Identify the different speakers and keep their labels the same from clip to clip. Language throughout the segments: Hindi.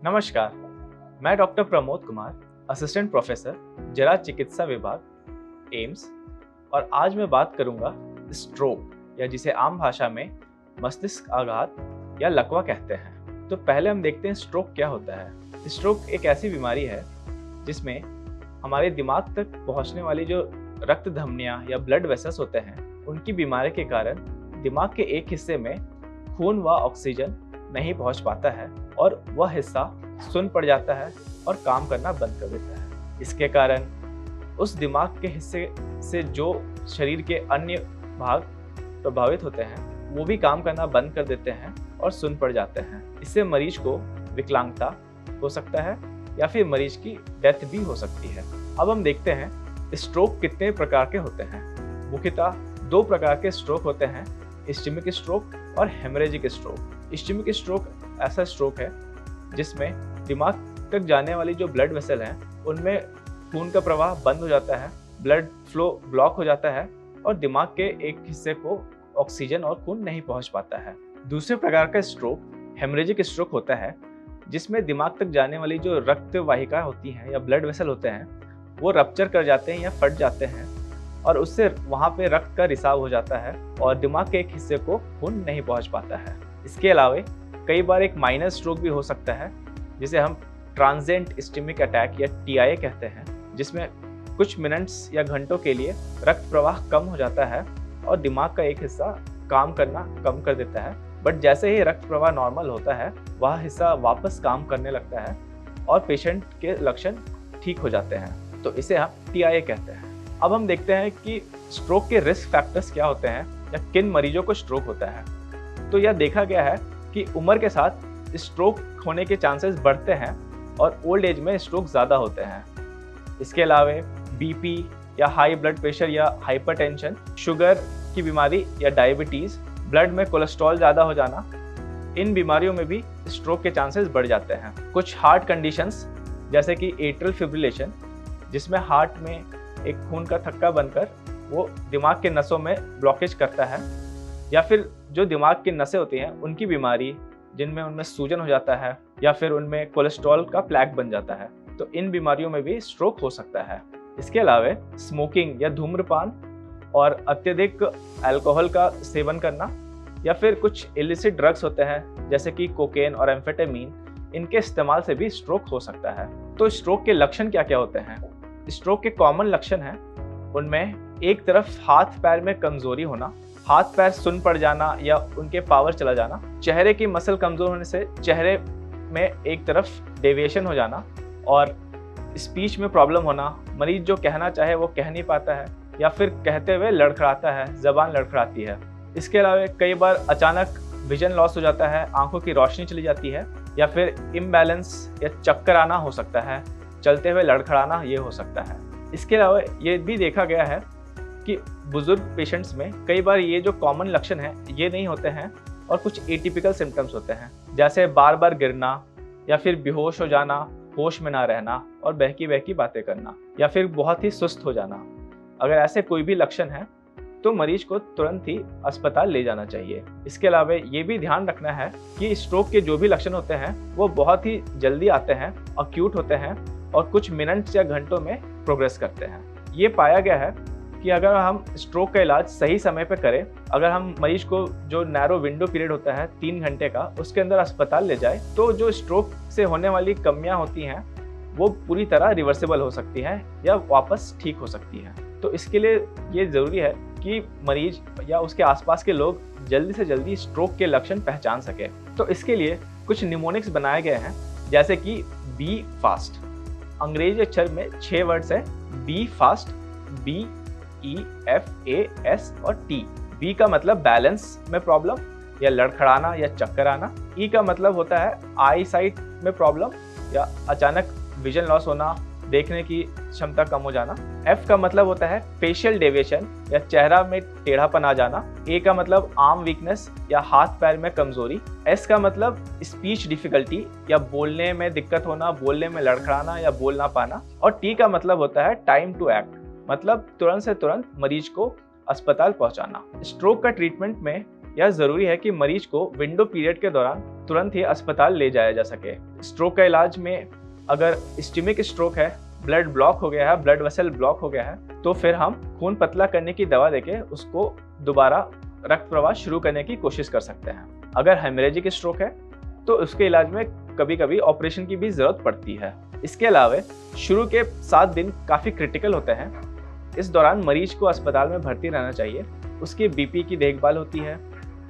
Speaker 1: नमस्कार, मैं doctor Pramod Kumar, assistant professor, जरा चिकित्सा विभाग, एम्स। और आज मैं बात करूंगा स्ट्रोक या जिसे आम भाषा में मस्तिष्क आघात या लकवा कहते हैं। तो पहले हम देखते हैं स्ट्रोक क्या होता है। स्ट्रोक एक ऐसी बीमारी है जिसमें हमारे दिमाग तक पहुंचने वाली जो रक्त धमनियां या ब्लड वेसल्स होते हैं, उनकी बीमारी के कारण दिमाग के एक हिस्से में खून व ऑक्सीजन नहीं पहुंच पाता है और वह हिस्सा सुन्न पड़ जाता है और काम करना बंद कर देता है। इसके कारण उस दिमाग के हिस्से से जो शरीर के अन्य भाग प्रभावित होते हैं वो भी काम करना बंद कर देते हैं और सुन्न पड़ जाते हैं। इससे मरीज को विकलांगता हो सकता है या फिर मरीज की डेथ भी हो सकती है। अब हम देखते हैं स्ट्रोक कितने प्रकार के होते हैं। मुख्यतः दो प्रकार के स्ट्रोक होते हैं, इस्केमिक स्ट्रोक और हेमरेजिक स्ट्रोक। इस्केमिक स्ट्रोक ऐसा स्ट्रोक है जिसमें दिमाग तक जाने वाली जो ब्लड वेसल हैं उनमें खून का प्रवाह बंद हो जाता है, ब्लड फ्लो ब्लॉक हो जाता है और दिमाग के एक हिस्से को ऑक्सीजन और खून नहीं पहुंच पाता है। दूसरे प्रकार का स्ट्रोक हेमरेजिक स्ट्रोक होता है जिसमें दिमाग तक जाने वाली जो रक्त वाहिका होती हैं या ब्लड वेसल होते हैं वो रप्चर कर जाते हैं या फट जाते हैं और उससे वहाँ पे रक्त का रिसाव हो जाता है और दिमाग के एक हिस्से को खून नहीं पहुँच पाता है। इसके अलावा कई बार एक माइनर स्ट्रोक भी हो सकता है जिसे हम ट्रांजिएंट इस्केमिक अटैक या TIA कहते हैं, जिसमें कुछ मिनट्स या घंटों के लिए रक्त प्रवाह कम हो जाता है और दिमाग का एक हिस्सा काम करना कम कर देता है, बट जैसे ही रक्त प्रवाह नॉर्मल होता है वह हिस्सा वापस काम करने लगता है और पेशेंट के लक्षण ठीक हो जाते हैं। तो इसे हम TIA कहते हैं। अब हम देखते हैं कि स्ट्रोक के रिस्क फैक्टर्स क्या होते हैं या किन मरीजों को स्ट्रोक होता है। तो यह देखा गया है कि उम्र के साथ स्ट्रोक होने के चांसेस बढ़ते हैं और ओल्ड एज में स्ट्रोक ज़्यादा होते हैं। इसके अलावा BP या हाई ब्लड प्रेशर या हाइपरटेंशन, शुगर की बीमारी या डायबिटीज़, ब्लड में कोलेस्ट्रॉल ज़्यादा हो जाना, इन बीमारियों में भी स्ट्रोक के चांसेस बढ़ जाते हैं। कुछ हार्ट कंडीशंस जैसे कि एट्रियल फिब्रिलेशन, जिसमें हार्ट में एक खून का थक्का बनकर वो दिमाग के नसों में ब्लॉकेज करता है, या फिर जो दिमाग की नसें होती हैं उनकी बीमारी जिनमें उनमें सूजन हो जाता है या फिर उनमें कोलेस्ट्रॉल का प्लैक बन जाता है, तो इन बीमारियों में भी स्ट्रोक हो सकता है। इसके अलावा स्मोकिंग या धूम्रपान और अत्यधिक अल्कोहल का सेवन करना या फिर कुछ इलिसिट ड्रग्स होते हैं जैसे कि कोकेन और एम्फेटामीन, इनके इस्तेमाल से भी स्ट्रोक हो सकता है। तो स्ट्रोक के लक्षण क्या क्या होते हैं? स्ट्रोक के कॉमन लक्षण हैं, उनमें एक तरफ हाथ पैर में कमजोरी होना, हाथ पैर सुन्न पड़ जाना या उनके पावर चला जाना, चेहरे की मसल कमजोर होने से चेहरे में एक तरफ डेविएशन हो जाना और स्पीच में प्रॉब्लम होना, मरीज जो कहना चाहे वो कह नहीं पाता है या फिर कहते हुए लड़खड़ाता है, जबान लड़खड़ाती है। इसके अलावा कई बार अचानक विजन लॉस हो जाता है, आंखों की रोशनी चली जाती है या फिर इम्बैलेंस या चक्कर आना हो सकता है, चलते हुए लड़खड़ाना ये हो सकता है। इसके अलावा ये भी देखा गया है कि बुजुर्ग पेशेंट्स में कई बार ये जो कॉमन लक्षण हैं ये नहीं होते हैं और कुछ एटिपिकल सिम्टम्स होते हैं, जैसे बार बार गिरना या फिर बेहोश हो जाना, होश में ना रहना और बहकी बहकी बातें करना या फिर बहुत ही सुस्त हो जाना। अगर ऐसे कोई भी लक्षण है तो मरीज को तुरंत ही अस्पताल ले जाना चाहिए। इसके अलावा ये भी ध्यान रखना है कि स्ट्रोक के जो भी लक्षण होते हैं वो बहुत ही जल्दी आते हैं, अक्यूट होते हैं और कुछ मिनट्स या घंटों में प्रोग्रेस करते हैं। ये पाया गया है कि अगर हम स्ट्रोक का इलाज सही समय पर करें, अगर हम मरीज को जो नैरो विंडो पीरियड होता है 3 घंटे का, उसके अंदर अस्पताल ले जाए तो जो स्ट्रोक से होने वाली कमियां होती हैं वो पूरी तरह रिवर्सिबल हो सकती हैं या वापस ठीक हो सकती हैं। तो इसके लिए ये ज़रूरी है कि मरीज या उसके आसपास के लोग जल्दी से जल्दी स्ट्रोक के लक्षण पहचान सके। तो इसके लिए कुछ निमोनिक्स बनाए गए हैं, जैसे कि बी फास्ट। अंग्रेजी अक्षर में 6 वर्ड्स है, बी फास्ट, BEFAS और T। बी का मतलब बैलेंस में प्रॉब्लम या लड़खड़ाना या चक्कर आना। E का मतलब होता है आई साइट में प्रॉब्लम या अचानक विजन लॉस होना, देखने की क्षमता कम हो जाना। F का मतलब होता है फेशियल डेविएशन या चेहरा में टेढ़ापन आ जाना। A का मतलब आर्म वीकनेस या हाथ पैर में कमजोरी। S का मतलब स्पीच डिफिकल्टी या बोलने में दिक्कत होना, बोलने में लड़खड़ाना या बोल ना पाना। और T का मतलब होता है टाइम टू एक्ट, मतलब तुरंत से तुरंत मरीज को अस्पताल पहुंचाना। स्ट्रोक का ट्रीटमेंट में यह ज़रूरी है कि मरीज को विंडो पीरियड के दौरान तुरंत ही अस्पताल ले जाया जा सके। स्ट्रोक का इलाज में अगर इस्केमिक स्ट्रोक है, ब्लड ब्लॉक हो गया है, ब्लड वेसल ब्लॉक हो गया है, तो फिर हम खून पतला करने की दवा देके उसको दोबारा रक्त प्रवाह शुरू करने की कोशिश कर सकते हैं। अगर हेमरेजिक स्ट्रोक है तो उसके इलाज में कभी कभी ऑपरेशन की भी ज़रूरत पड़ती है। इसके अलावा शुरू के 7 दिन काफ़ी क्रिटिकल होते हैं। इस दौरान मरीज को अस्पताल में भर्ती रहना चाहिए। उसकी बीपी की देखभाल होती है,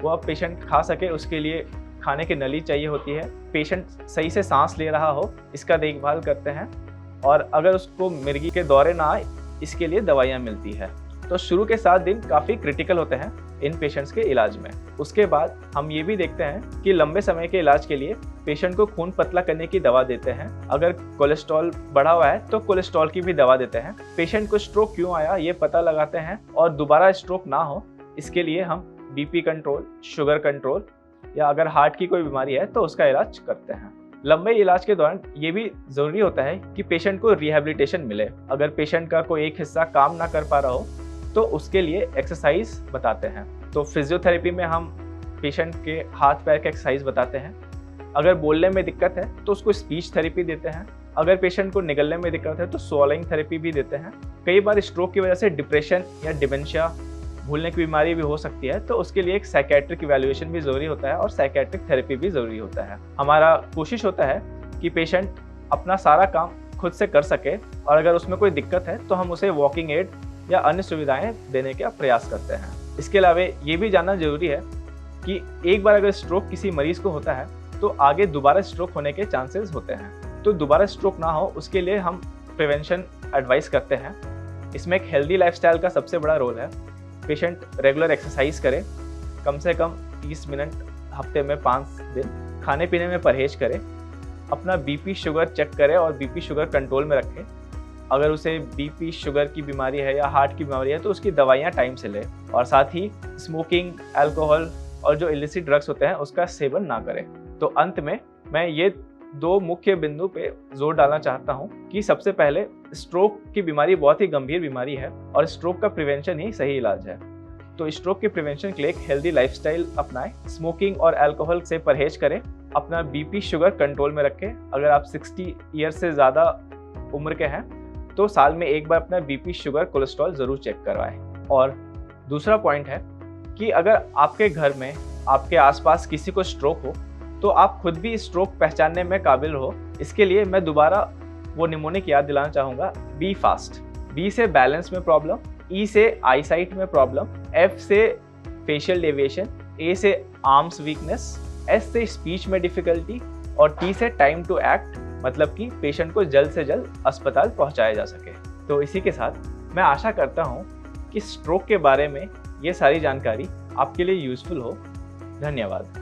Speaker 1: वह पेशेंट खा सके उसके लिए खाने की नली चाहिए होती है, पेशेंट सही से सांस ले रहा हो इसका देखभाल करते हैं, और अगर उसको मिर्गी के दौरे ना आए इसके लिए दवाइयाँ मिलती है। तो शुरू के 7 दिन काफ़ी क्रिटिकल होते हैं इन पेशेंट्स के इलाज में। उसके बाद हम ये भी देखते हैं कि लंबे समय के इलाज के लिए पेशेंट को खून पतला करने की दवा देते हैं। अगर कोलेस्ट्रॉल बढ़ा हुआ है तो कोलेस्ट्रॉल की भी दवा देते हैं। पेशेंट को स्ट्रोक क्यों आया ये पता लगाते हैं, और दोबारा स्ट्रोक ना हो इसके लिए हम बीपी कंट्रोल, शुगर कंट्रोल, या अगर हार्ट की कोई बीमारी है तो उसका इलाज करते हैं। लंबे इलाज के दौरान ये भी ज़रूरी होता है कि पेशेंट को रिहैबिलिटेशन मिले। अगर पेशेंट का कोई एक हिस्सा काम ना कर पा रहा हो तो उसके लिए एक्सरसाइज बताते हैं। तो फिजियोथेरेपी में हम पेशेंट के हाथ पैर के एक्सरसाइज बताते हैं। अगर बोलने में दिक्कत है तो उसको स्पीच थेरेपी देते हैं। अगर पेशेंट को निगलने में दिक्कत है तो स्वॉलोइंग थेरेपी भी देते हैं। कई बार स्ट्रोक की वजह से डिप्रेशन या डिमेंशिया, भूलने की बीमारी भी हो सकती है, तो उसके लिए एक साइकेट्रिक इवैल्यूएशन भी ज़रूरी होता है और साइकेट्रिक थेरेपी भी ज़रूरी होता है। हमारा कोशिश होता है कि पेशेंट अपना सारा काम खुद से कर सके, और अगर उसमें कोई दिक्कत है तो हम उसे वॉकिंग एड या अन्य सुविधाएं देने का प्रयास करते हैं। इसके अलावा ये भी जानना जरूरी है कि एक बार अगर स्ट्रोक किसी मरीज को होता है तो आगे दोबारा स्ट्रोक होने के चांसेस होते हैं। तो दोबारा स्ट्रोक ना हो उसके लिए हम प्रिवेंशन एडवाइस करते हैं। इसमें एक हेल्दी लाइफस्टाइल का सबसे बड़ा रोल है। पेशेंट रेगुलर एक्सरसाइज करे, कम से कम 30 मिनट हफ्ते में 5 दिन, खाने पीने में परहेज करे, अपना बीपी शुगर चेक करे और बीपी शुगर कंट्रोल में रखे। अगर उसे बीपी शुगर की बीमारी है या हार्ट की बीमारी है तो उसकी दवाइयाँ टाइम से ले, और साथ ही स्मोकिंग, अल्कोहल और जो इलिसिट ड्रग्स होते हैं उसका सेवन ना करें। तो अंत में मैं ये 2 मुख्य बिंदु पे जोर डालना चाहता हूँ कि सबसे पहले स्ट्रोक की बीमारी बहुत ही गंभीर बीमारी है और स्ट्रोक का प्रिवेंशन ही सही इलाज है। तो स्ट्रोक के प्रिवेंशन के लिए एक हेल्दी लाइफस्टाइल अपनाएं, स्मोकिंग और अल्कोहल से परहेज करें, अपना बीपी शुगर कंट्रोल में रखें। अगर आप 60 ईयर से ज़्यादा उम्र के हैं तो साल में एक बार अपना बीपी शुगर कोलेस्ट्रॉल ज़रूर चेक करवाएं। और दूसरा पॉइंट है कि अगर आपके घर में, आपके आसपास किसी को स्ट्रोक हो तो आप खुद भी स्ट्रोक पहचानने में काबिल हो। इसके लिए मैं दोबारा वो निमोनिक याद दिलाना चाहूँगा। B fast. बी से बैलेंस में प्रॉब्लम, ई से आईसाइट में प्रॉब्लम, एफ से फेशियल डेविएशन, ए से आर्म्स वीकनेस, एस से स्पीच में डिफिकल्टी, और टी से टाइम टू एक्ट, मतलब कि पेशेंट को जल्द से जल्द अस्पताल पहुंचाया जा सके। तो इसी के साथ मैं आशा करता हूं कि स्ट्रोक के बारे में ये सारी जानकारी आपके लिए यूज़फुल हो। धन्यवाद।